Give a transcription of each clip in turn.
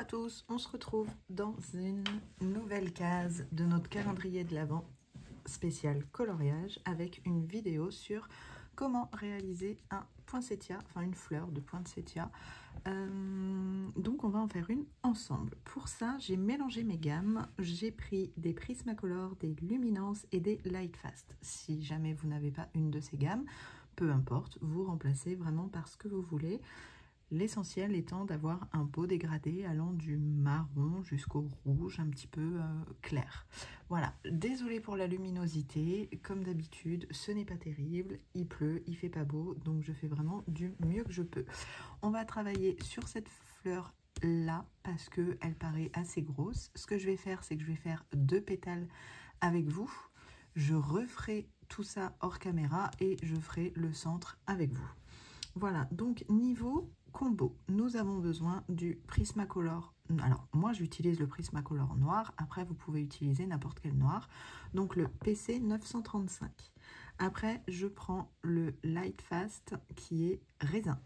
tous, on se retrouve dans une nouvelle case de notre calendrier de l'Avent spécial coloriage avec une vidéo sur comment réaliser un poinsettia, enfin une fleur de poinsettia. Donc on va en faire une ensemble. Pour ça, j'ai mélangé mes gammes, j'ai pris des Prismacolor, des Luminance et des Lightfast. Si jamais vous n'avez pas une de ces gammes, peu importe, vous remplacez vraiment par ce que vous voulez. L'essentiel étant d'avoir un beau dégradé allant du marron jusqu'au rouge un petit peu clair. Voilà, désolée pour la luminosité, comme d'habitude, ce n'est pas terrible, il pleut, il fait pas beau, donc je fais vraiment du mieux que je peux. On va travailler sur cette fleur là parce qu'elle paraît assez grosse. Ce que je vais faire, c'est que je vais faire 2 pétales avec vous. Je referai tout ça hors caméra et je ferai le centre avec vous. Voilà, donc niveau combo, nous avons besoin du Prismacolor. Alors, moi, j'utilise le Prismacolor noir. Après, vous pouvez utiliser n'importe quel noir. Donc, le PC 935. Après, je prends le Lightfast qui est raisin.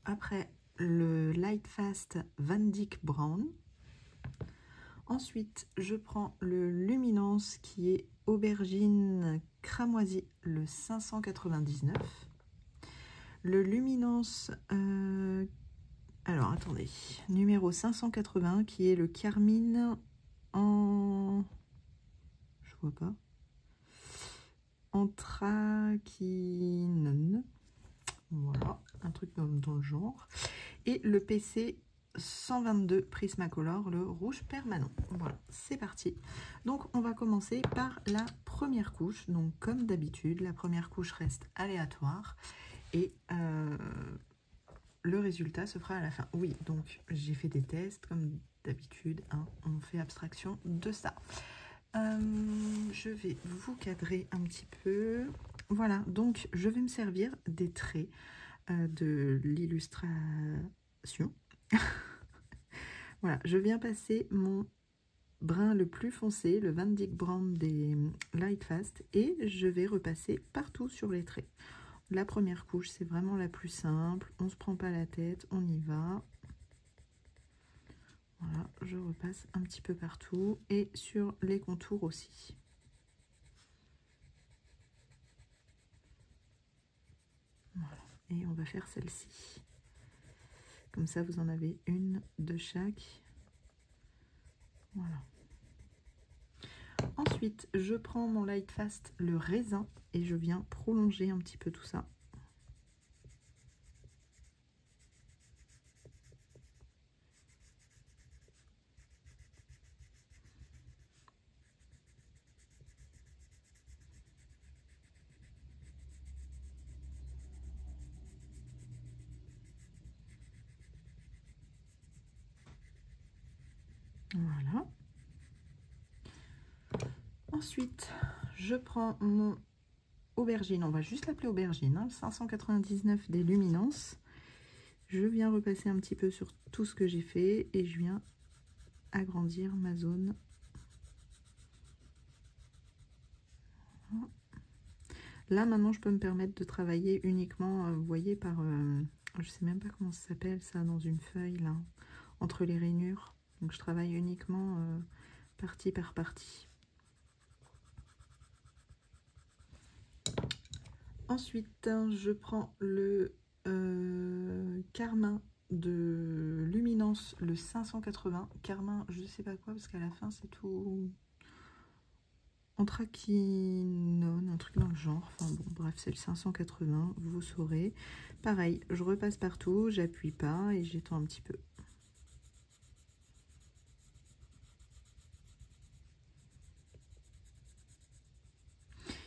Après, le Lightfast Van Dyck Brown. Ensuite, je prends le Luminance qui est aubergine cramoisie, le 599. Le Luminance, alors attendez, numéro 580 qui est le carmine en, je vois pas, anthracynone, voilà, un truc dans le genre, et le PC 122 Prismacolor, le rouge permanent. Voilà, c'est parti. Donc on va commencer par la première couche. Donc comme d'habitude, la première couche reste aléatoire. Et le résultat se fera à la fin. Oui, donc j'ai fait des tests comme d'habitude, hein, on fait abstraction de ça. Je vais vous cadrer un petit peu. Voilà, donc je vais me servir des traits de l'illustration. Voilà, je viens passer mon brun le plus foncé, le Van Dyck Brown des Lightfast, et je vais repasser partout sur les traits. La première couche, c'est vraiment la plus simple. On ne se prend pas la tête, on y va. Voilà, je repasse un petit peu partout et sur les contours aussi. Voilà, et on va faire celle-ci. Comme ça, vous en avez une de chaque. Voilà. Ensuite, je prends mon Lightfast, le raisin, et je viens prolonger un petit peu tout ça. Voilà. Ensuite, je prends mon aubergine, on va juste l'appeler aubergine, hein, 599 des Luminance. Je viens repasser un petit peu sur tout ce que j'ai fait et je viens agrandir ma zone. Là, maintenant, je peux me permettre de travailler uniquement, vous voyez, par... je sais même pas comment ça s'appelle, ça, dans une feuille, là, entre les rainures. Donc, je travaille uniquement partie par partie. Ensuite, je prends le carmin de Luminance, le 580. Carmin, je sais pas quoi, parce qu'à la fin, c'est tout... anthracynone, un truc dans le genre. Enfin bon, bref, c'est le 580, vous saurez. Pareil, je repasse partout, j'appuie pas et j'étends un petit peu.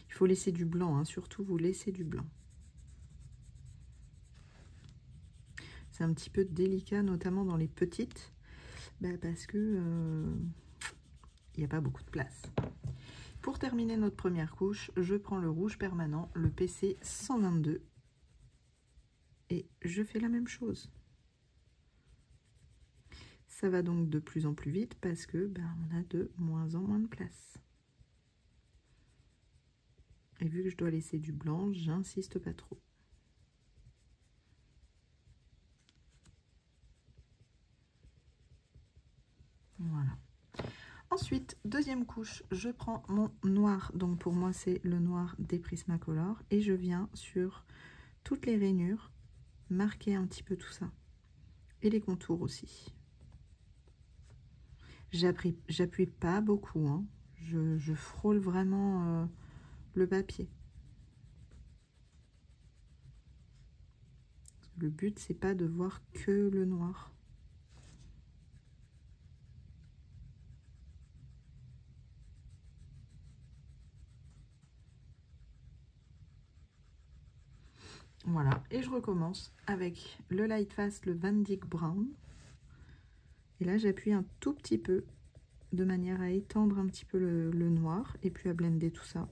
Il faut laisser du blanc, hein, surtout vous laissez du blanc. C'est un petit peu délicat, notamment dans les petites, parce que il n'y a pas beaucoup de place. Pour terminer notre première couche, je prends le rouge permanent, le PC 122, et je fais la même chose. Ça va donc de plus en plus vite parce que on a de moins en moins de place. Et vu que je dois laisser du blanc, j'insiste pas trop. Ensuite, deuxième couche, je prends mon noir. Donc pour moi, c'est le noir des Prismacolor. Et je viens sur toutes les rainures marquer un petit peu tout ça. Et les contours aussi. J'appuie pas beaucoup, hein. Je frôle vraiment le papier. Le but, c'est pas de voir que le noir. Voilà, et je recommence avec le Light Fast, le Van Dyck Brown. Et là, j'appuie un tout petit peu de manière à étendre un petit peu le noir et puis à blender tout ça.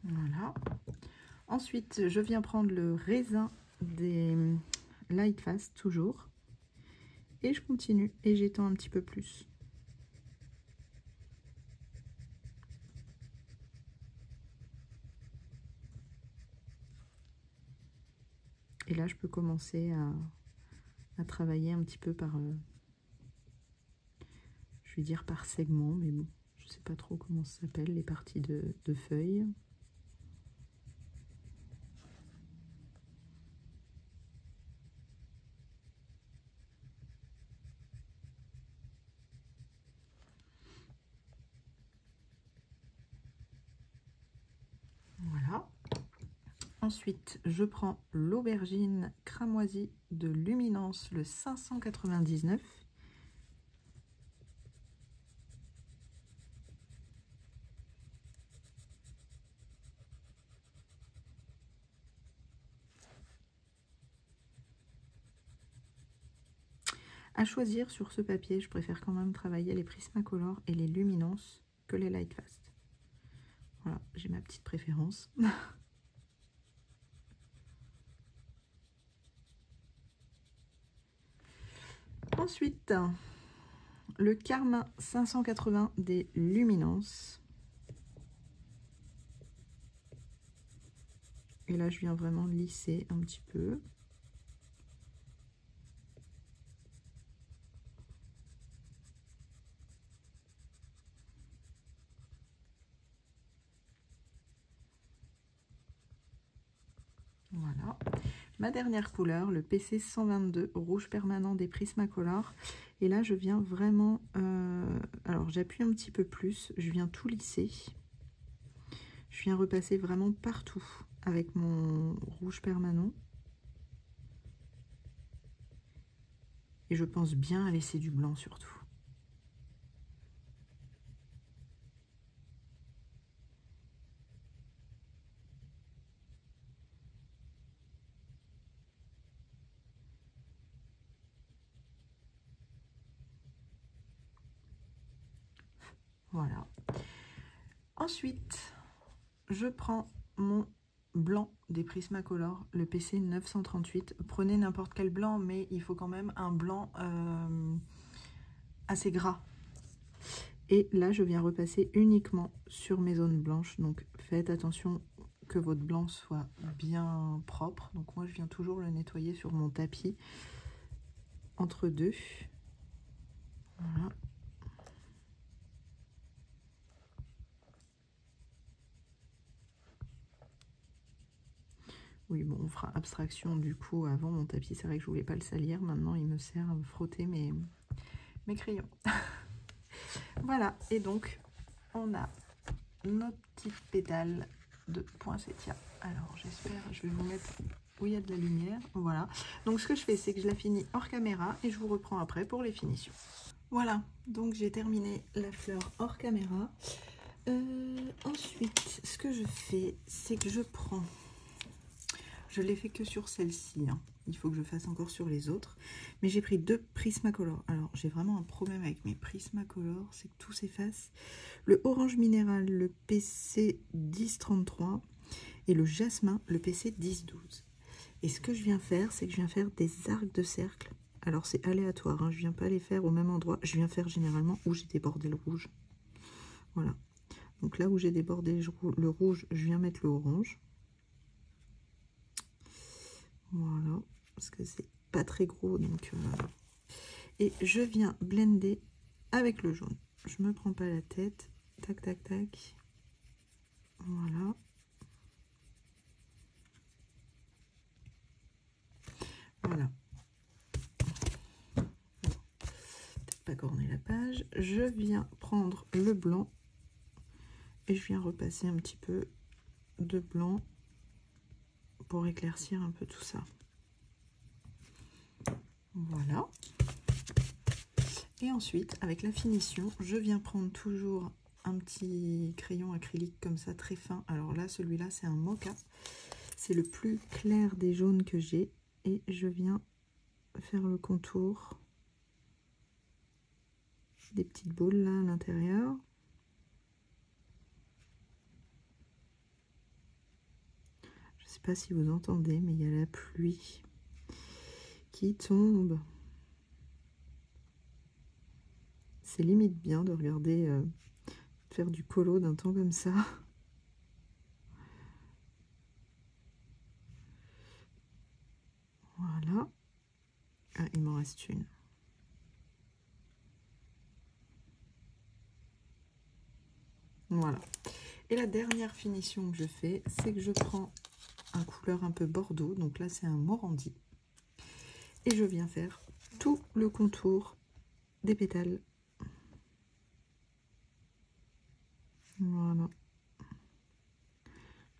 Voilà. Ensuite, je viens prendre le raisin des Light Fast, toujours. Et je continue et j'étends un petit peu plus. Et là, je peux commencer à travailler un petit peu par, je vais dire par segment, mais bon, je sais pas trop comment ça s'appelle, les parties de feuilles. Voilà. Ensuite, je prends l'aubergine cramoisie de Luminance, le 599. À choisir sur ce papier, je préfère quand même travailler les Prismacolor et les Luminance que les Light Fast. Voilà, j'ai ma petite préférence. Ensuite, le Carmin 580 des Luminance. Et là, je viens vraiment lisser un petit peu. Voilà. Ma dernière couleur, le PC 122 rouge permanent des Prismacolor. Et là, je viens vraiment... alors, j'appuie un petit peu plus. Je viens tout lisser. Je viens repasser vraiment partout avec mon rouge permanent. Et je pense bien à laisser du blanc surtout. Voilà. Ensuite, je prends mon blanc des Prismacolor, le PC 938. Prenez n'importe quel blanc, mais il faut quand même un blanc assez gras. Et là, je viens repasser uniquement sur mes zones blanches. Donc, faites attention que votre blanc soit bien propre. Donc, moi, je viens toujours le nettoyer sur mon tapis entre deux. Voilà. Oui, bon, on fera abstraction du coup. Avant, mon tapis, c'est vrai que je voulais pas le salir. Maintenant, il me sert à frotter mes crayons. Voilà, et donc, on a nos petites pétales de poinsettia. Alors, j'espère, je vais vous mettre où il y a de la lumière. Voilà. Donc, ce que je fais, c'est que je la finis hors caméra et je vous reprends après pour les finitions. Voilà, donc j'ai terminé la fleur hors caméra. Ensuite, ce que je fais, c'est que je Je l'ai fait que sur celle-ci, hein. Il faut que je fasse encore sur les autres. Mais j'ai pris 2 Prismacolor. Alors, j'ai vraiment un problème avec mes Prismacolor, c'est que tout s'efface. Le orange minéral, le PC 1033 et le jasmin, le PC 1012. Et ce que je viens faire, c'est que je viens faire des arcs de cercle. Alors, c'est aléatoire, hein. Je viens pas les faire au même endroit. Je viens faire généralement où j'ai débordé le rouge. Voilà. Donc là où j'ai débordé le rouge, je viens mettre le orange. Voilà, parce que c'est pas très gros, donc et je viens blender avec le jaune. Je me prends pas la tête. Tac, tac, tac. Voilà. Voilà. Peut-être pas corner la page. Je viens prendre le blanc et je viens repasser un petit peu de blanc pour éclaircir un peu tout ça. Voilà. Et ensuite, avec la finition, je viens prendre toujours un petit crayon acrylique comme ça, très fin. Alors là, celui-là, c'est un mocha. C'est le plus clair des jaunes que j'ai. Et je viens faire le contour des petites boules là à l'intérieur. Je ne sais pas si vous entendez, mais il y a la pluie qui tombe. C'est limite bien de regarder faire du colo d'un temps comme ça. Voilà. Ah, il m'en reste une. Voilà. Et la dernière finition que je fais, c'est que je prends un couleur un peu bordeaux. Donc là, c'est un Morandi. Et je viens faire tout le contour des pétales. Voilà.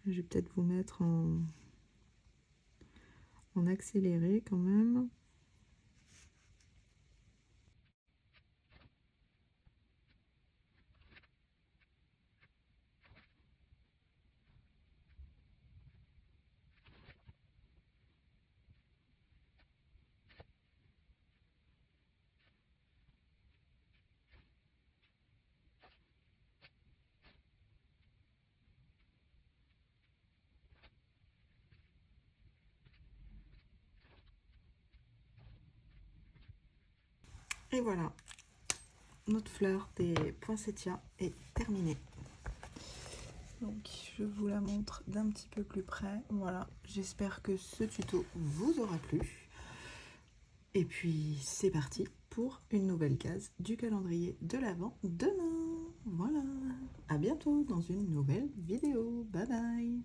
Je vais peut-être vous mettre en accéléré quand même. Et voilà, notre fleur des poinsettias est terminée. Donc je vous la montre d'un petit peu plus près. Voilà, j'espère que ce tuto vous aura plu. Et puis c'est parti pour une nouvelle case du calendrier de l'Avent demain. Voilà, à bientôt dans une nouvelle vidéo. Bye bye.